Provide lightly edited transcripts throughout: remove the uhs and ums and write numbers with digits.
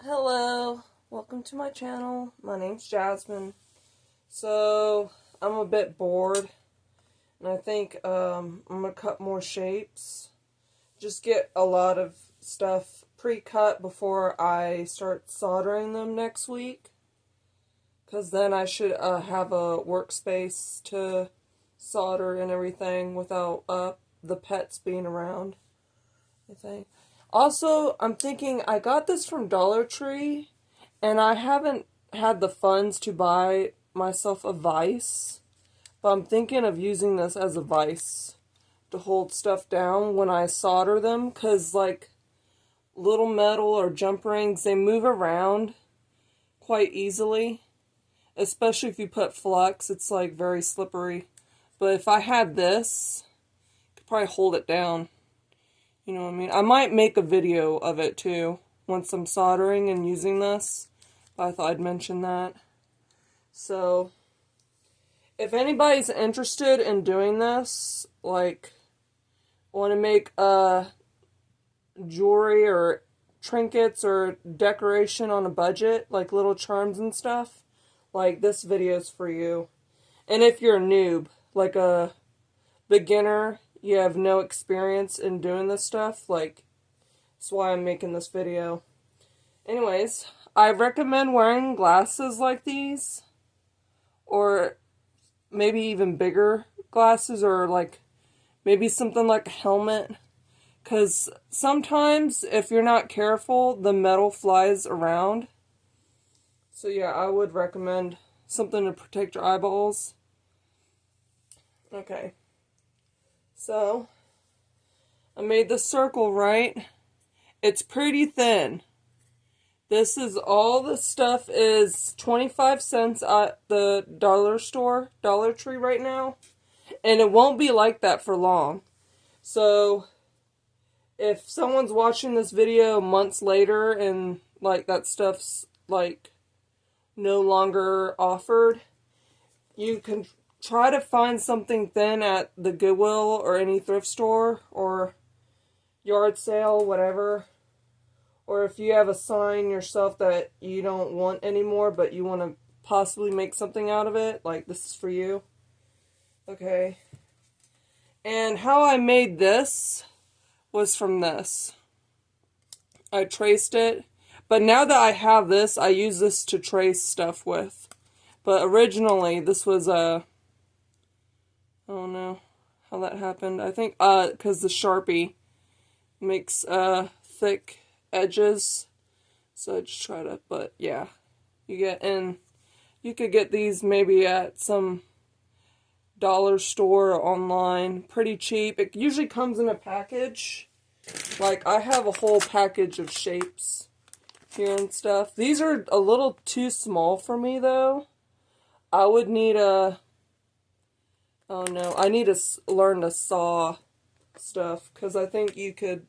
Hello, welcome to my channel. My name's Jasmine. So, I'm a bit bored, and I think I'm gonna cut more shapes. Just get a lot of stuff pre-cut before I start soldering them next week. Because then I should have a workspace to solder and everything without the pets being around, I think. Also, I'm thinking I got this from Dollar Tree, and I haven't had the funds to buy myself a vise, but I'm thinking of using this as a vise to hold stuff down when I solder them, because, like, little metal or jump rings, they move around quite easily, especially if you put flux. It's, like, very slippery. But if I had this, I could probably hold it down. You know what I mean? I might make a video of it too, once I'm soldering and using this. But I thought I'd mention that. So, if anybody's interested in doing this, like, want to make jewelry or trinkets or decoration on a budget, like little charms and stuff, like, this video's for you. And if you're a noob, like a beginner, you have no experience in doing this stuff, like, that's why I'm making this video. Anyways, I recommend wearing glasses like these, or maybe even bigger glasses, or like maybe something like a helmet, because sometimes if you're not careful, the metal flies around. So yeah, I would recommend something to protect your eyeballs. Okay. So, I made the circle, right? It's pretty thin. This is all the stuff is 25 cents at the dollar store, Dollar Tree right now. And it won't be like that for long. So, if someone's watching this video months later and, like, that stuff's, like, no longer offered, you can try to find something thin at the Goodwill or any thrift store or yard sale, whatever. Or if you have a sign yourself that you don't want anymore, but you want to possibly make something out of it, like, this is for you. Okay. And how I made this was from this. I traced it. But now that I have this, I use this to trace stuff with. But originally, this was a... I don't know how that happened. I think, because the Sharpie makes, thick edges. So I just try to, but yeah. You could get these maybe at some dollar store or online. Pretty cheap. It usually comes in a package. Like, I have a whole package of shapes here and stuff. These are a little too small for me, though. I would need a... Oh no, I need to learn to saw stuff, because I think you could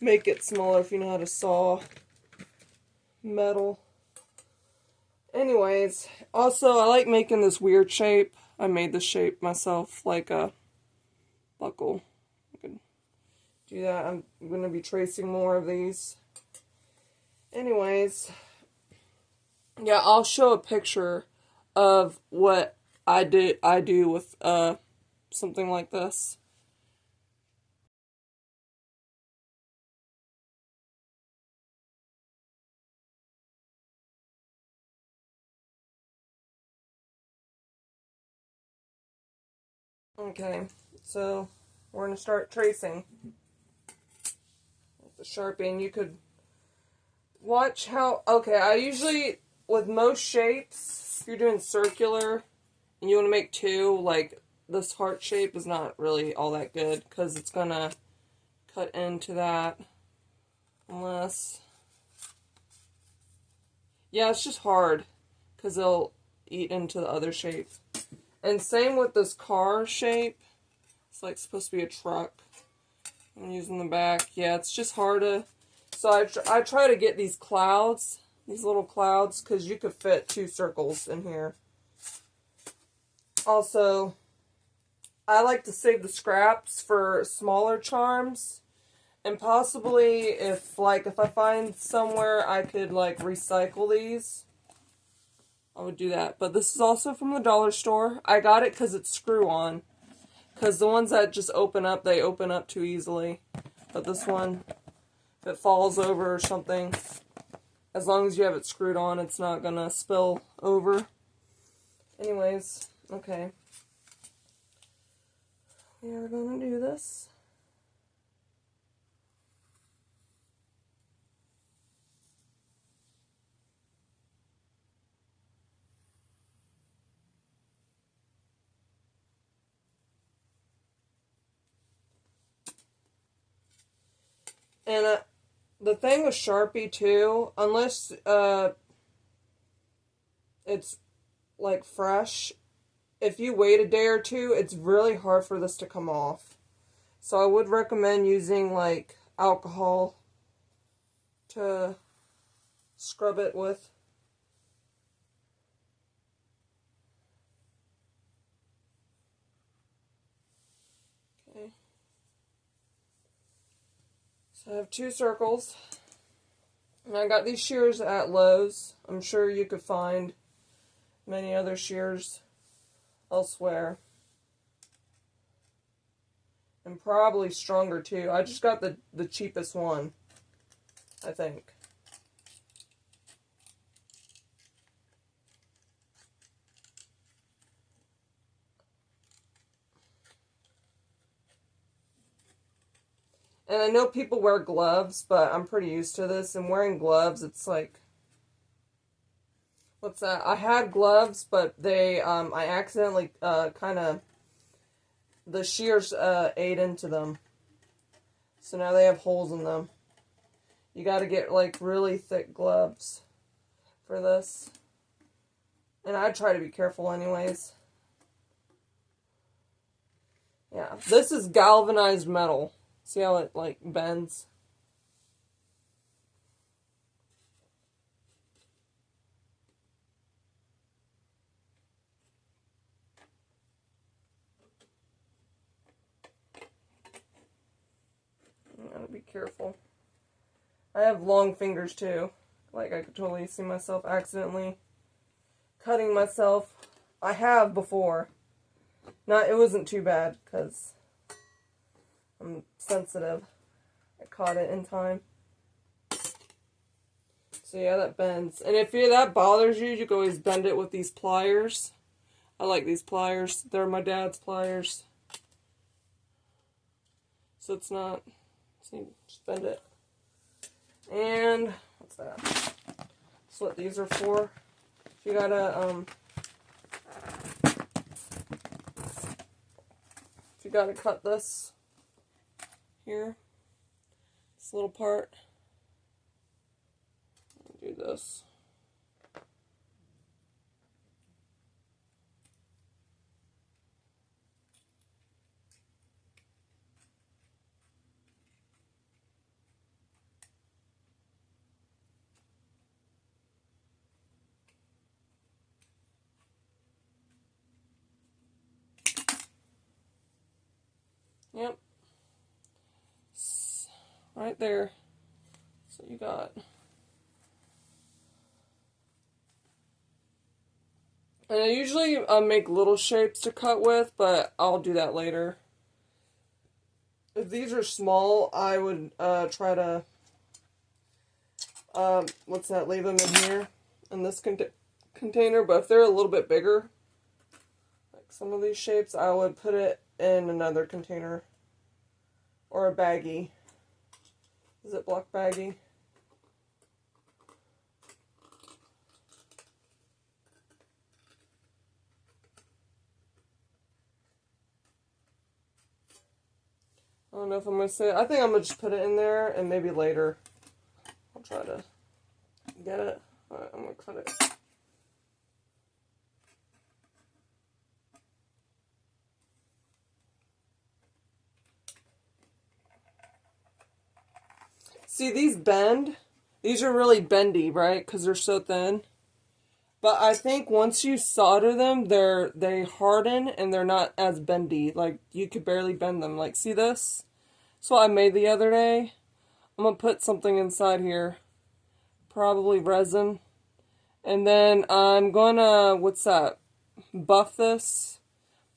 make it smaller if you know how to saw metal. Anyways, also I like making this weird shape. I made this shape myself, like a buckle. I could do that. I'm going to be tracing more of these. Anyways, yeah, I'll show a picture of what I do with something like this. Okay, so we're going to start tracing with the Sharpie, and you could watch how, okay, I usually, with most shapes, if you're doing circular, and you want to make two, like, this heart shape is not really all that good, because it's going to cut into that, unless, yeah, it's just hard, because it'll eat into the other shape. And same with this car shape. It's like supposed to be a truck. I'm using the back. Yeah, it's just hard to... So I try to get these clouds, these little clouds, because you could fit 2 circles in here. Also, I like to save the scraps for smaller charms. And possibly if I find somewhere I could like recycle these, I would do that. But this is also from the dollar store. I got it because it's screw-on. Because the ones that just open up, they open up too easily. But this one, if it falls over or something, as long as you have it screwed on, it's not going to spill over. Anyways, okay. We are going to do this. And the thing with Sharpie too, unless it's like fresh, if you wait a day or two, it's really hard for this to come off. So I would recommend using like alcohol to scrub it with. Okay. So I have 2 circles. And I got these shears at Lowe's. I'm sure you could find many other shears elsewhere. And probably stronger too. I just got the cheapest one, I think. And I know people wear gloves, but I'm pretty used to this. And wearing gloves, it's like, what's that? I had gloves, but they, I accidentally, the shears, ate into them. So now they have holes in them. You gotta get, like, really thick gloves for this. And I try to be careful anyways. Yeah, this is galvanized metal. See how it, like, bends? You gotta be careful. I have long fingers, too. Like, I could totally see myself accidentally cutting myself. I have before. It wasn't too bad, because I'm sensitive. I caught it in time. So yeah, that bends. And if that bothers you, you can always bend it with these pliers. I like these pliers. They're my dad's pliers. So it's not, see, just bend it. And, what's that? That's what these are for. If you gotta cut this here, this little part, do this. Yep. Right there. So you got. And I usually make little shapes to cut with, but I'll do that later. If these are small, I would try to, leave them in here, in this container. But if they're a little bit bigger, like some of these shapes, I would put it in another container. Or a baggie. Ziploc baggie. I don't know if I'm going to say it. I think I'm going to just put it in there and maybe later I'll try to get it. Alright, I'm going to cut it. See, these bend. These are really bendy, right? Because they're so thin. But I think once you solder them, they harden and they're not as bendy. Like, you could barely bend them. Like, see this? That's what I made the other day. I'm going to put something inside here. Probably resin. And then I'm going to, what's that? Buff this.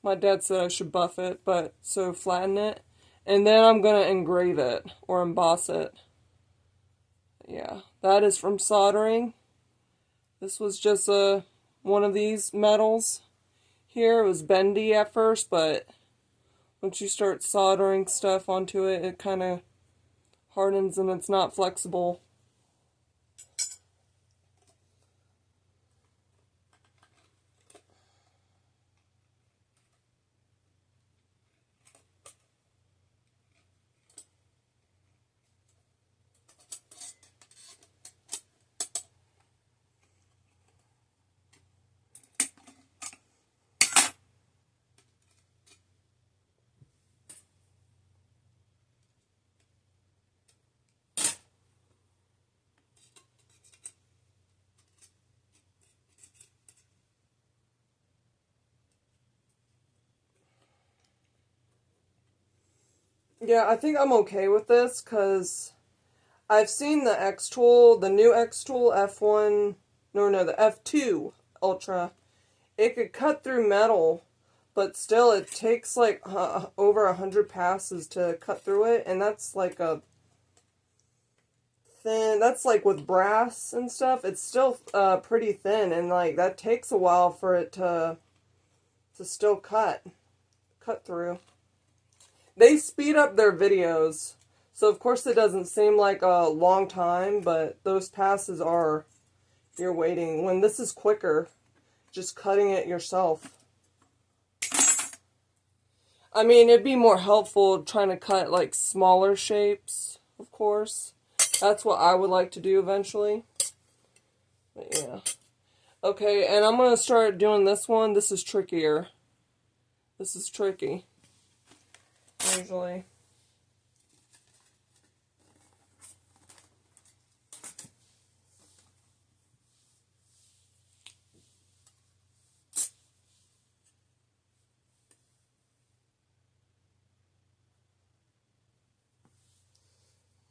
My dad said I should buff it, but so flatten it. And then I'm going to engrave it or emboss it. Yeah, that is from soldering. This was just one of these metals here. It was bendy at first, but once you start soldering stuff onto it, it kind of hardens and it's not flexible. Yeah, I think I'm okay with this because I've seen the X tool, the new X tool F1, no, the F2 Ultra. It could cut through metal, but still it takes like over 100 passes to cut through it, and that's like a thin, that's like with brass and stuff, it's still pretty thin, and like that takes a while for it to still cut through. They speed up their videos, so of course it doesn't seem like a long time, but those passes are, you're waiting. When this is quicker, just cutting it yourself. I mean, it'd be more helpful trying to cut like smaller shapes, of course. That's what I would like to do eventually. But yeah. Okay, and I'm going to start doing this one. This is trickier. This is tricky. Usually.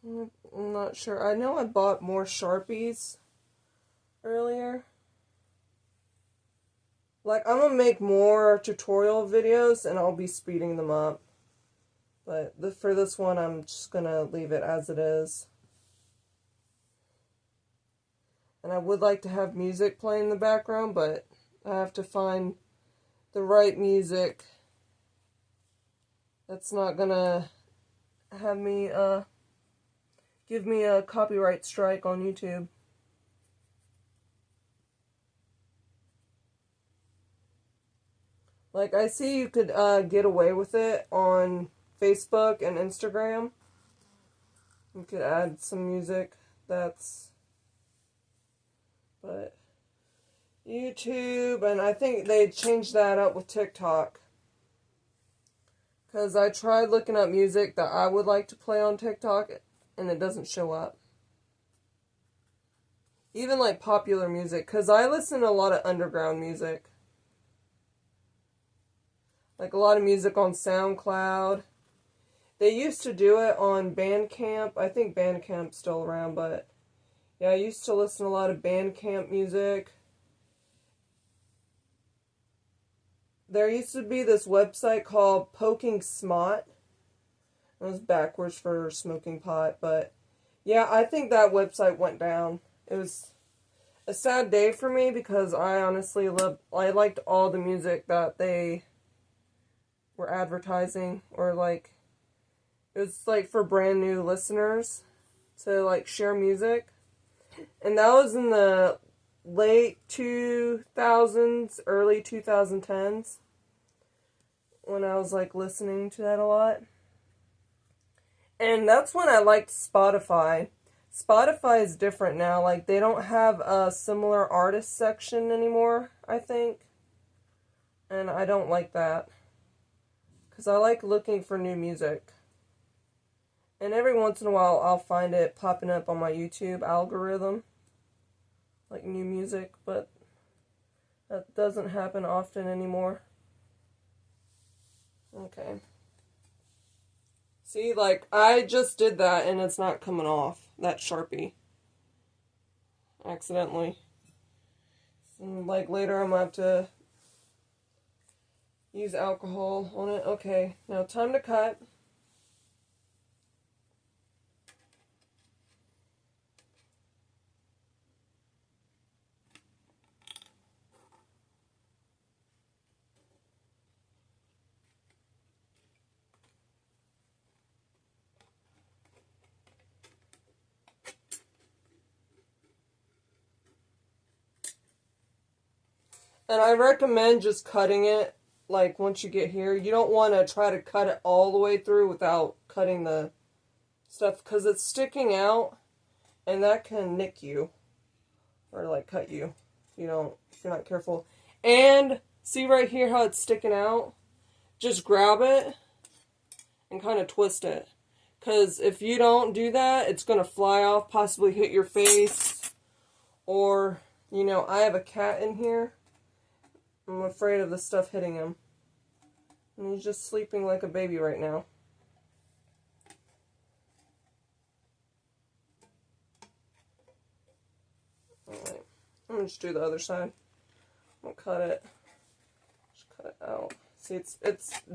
I'm not sure. I know I bought more Sharpies earlier. Like, I'm going to make more tutorial videos and I'll be speeding them up. But for this one, I'm just going to leave it as it is. And I would like to have music playing in the background, but I have to find the right music that's not going to have me, give me a copyright strike on YouTube. Like, I see you could get away with it on Facebook and Instagram. You could add some music that's, but YouTube, and I think they changed that up with TikTok. Because I tried looking up music that I would like to play on TikTok, and it doesn't show up. Even like popular music, because I listen to a lot of underground music. Like a lot of music on SoundCloud. They used to do it on Bandcamp. I think Bandcamp's still around, but yeah, I used to listen to a lot of Bandcamp music. There used to be this website called Poking Smot. It was backwards for smoking pot, but yeah, I think that website went down. It was a sad day for me because I honestly liked all the music that they were advertising, or like, it was like for brand new listeners to like share music. And that was in the late 2000s, early 2010s, when I was like listening to that a lot. And that's when I liked Spotify. Spotify is different now. Like, they don't have a similar artist section anymore, I think. And I don't like that. Because I like looking for new music. And every once in a while, I'll find it popping up on my YouTube algorithm. Like new music, but that doesn't happen often anymore. Okay. See, like, I just did that and it's not coming off, that Sharpie. Accidentally. And, like, later I'm going to have to use alcohol on it. Okay, now time to cut. And I recommend just cutting it, like, once you get here. You don't want to try to cut it all the way through without cutting the stuff, because it's sticking out, and that can nick you, or, like, cut you, if you're not careful. And, see right here how it's sticking out? Just grab it, and kind of twist it. Because if you don't do that, it's going to fly off, possibly hit your face, or, I have a cat in here. I'm afraid of the stuff hitting him. And he's just sleeping like a baby right now. Alright, I'm going to just do the other side. I'm going to cut it. Just cut it out. See, it's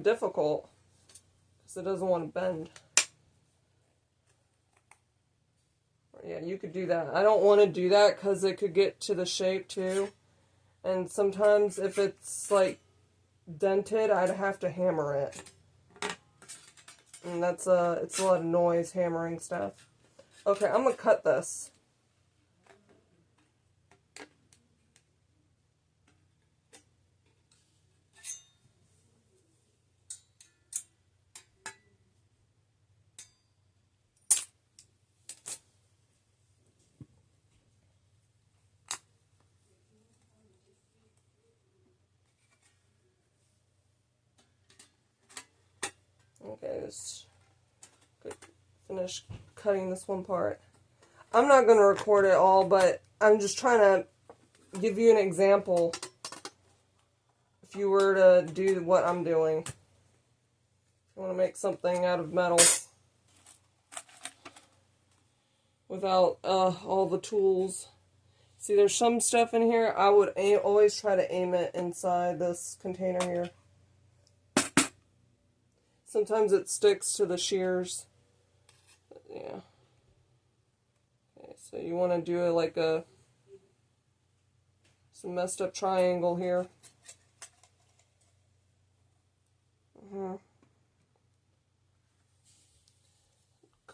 difficult because it doesn't want to bend. Yeah, you could do that. I don't want to do that because it could get to the shape too. And sometimes if it's like dented, I'd have to hammer it. And it's a lot of noise hammering stuff. Okay, I'm going to cut this. Okay, just finish cutting this one part. I'm not going to record it all, but I'm just trying to give you an example if you were to do what I'm doing. If you want to make something out of metal without all the tools. See, there's some stuff in here. I would always try to aim it inside this container here. Sometimes it sticks to the shears. But yeah. Okay, so you want to do it like some messed up triangle here.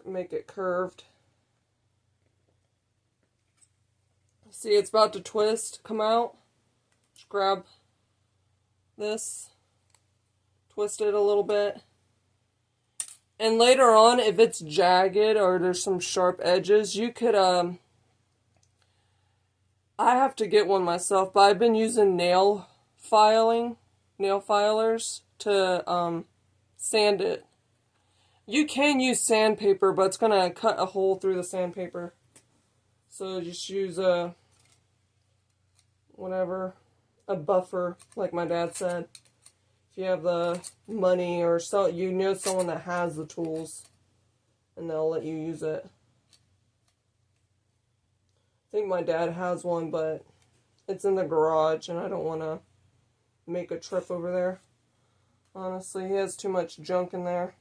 Make it curved. See, it's about to twist, come out. Just grab this, twist it a little bit. And later on, if it's jagged or there's some sharp edges, you could, I have to get one myself, but I've been using nail filers to sand it. You can use sandpaper, but it's going to cut a hole through the sandpaper. So just use a buffer, like my dad said. If you have the money or someone that has the tools, and they'll let you use it. I think my dad has one, but it's in the garage, and I don't want to make a trip over there. Honestly, he has too much junk in there.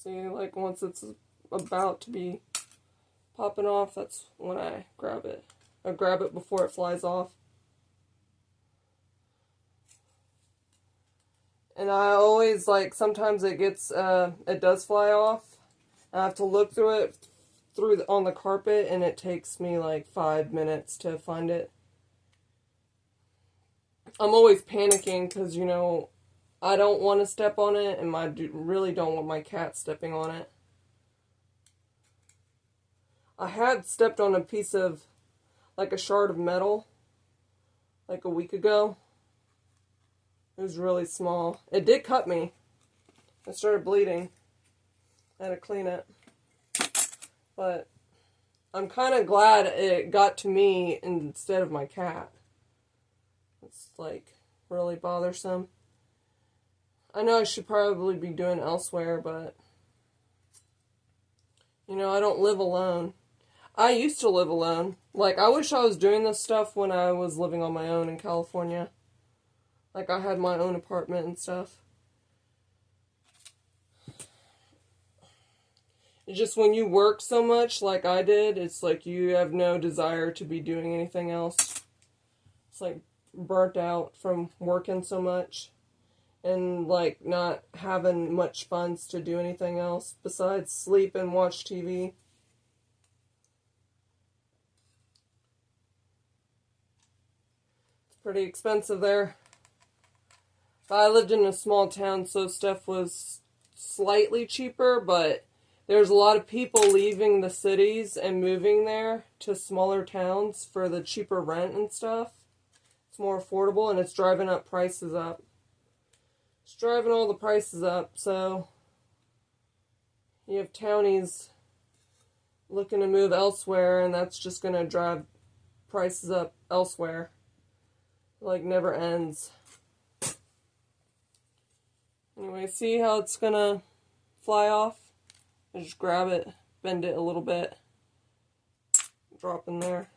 See, like once it's about to be popping off, that's when I grab it. I grab it before it flies off. And I always, like, sometimes it does fly off. I have to look through it on the carpet, and it takes me like 5 minutes to find it. I'm always panicking because, I don't want to step on it, and I really don't want my cat stepping on it. I had stepped on a piece of, like a shard of metal, like a week ago. It was really small. It did cut me. I started bleeding. I had to clean it. But I'm kind of glad it got to me instead of my cat. It's like really bothersome. I know I should probably be doing elsewhere, but you know, I don't live alone. I used to live alone. Like, I wish I was doing this stuff when I was living on my own in California. Like, I had my own apartment and stuff. It's just when you work so much like I did, it's like you have no desire to be doing anything else. It's like burnt out from working so much and like not having much funds to do anything else besides sleep and watch TV. It's pretty expensive there. I lived in a small town, so stuff was slightly cheaper, but there's a lot of people leaving the cities and moving there to smaller towns for the cheaper rent and stuff. It's more affordable, and it's driving up prices up. It's driving all the prices up, so you have townies looking to move elsewhere, and that's just going to drive prices up elsewhere. Like, never ends. Anyway, see how it's going to fly off? I just grab it, bend it a little bit, drop in there.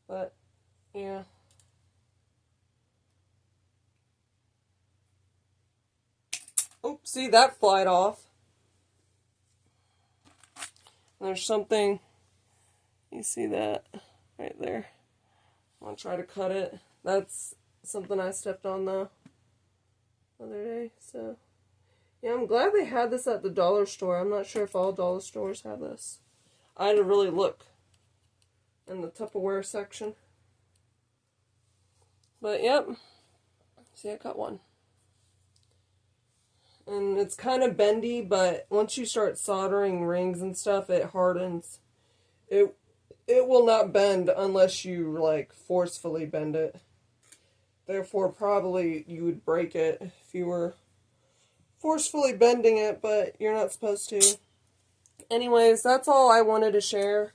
But, yeah. Oh, see, that flied off. There's something, you see that right there. I'm going to try to cut it. That's something I stepped on the other day, so. Yeah, I'm glad they had this at the dollar store. I'm not sure if all dollar stores have this. I had to really look in the Tupperware section. But, yep. See, I got one. And it's kind of bendy, but once you start soldering rings and stuff, it hardens. It will not bend unless you, like, forcefully bend it. Therefore, probably you would break it if you were forcefully bending it, but you're not supposed to. Anyways, that's all I wanted to share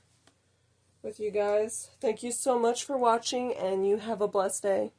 with you guys. Thank you so much for watching, and you have a blessed day.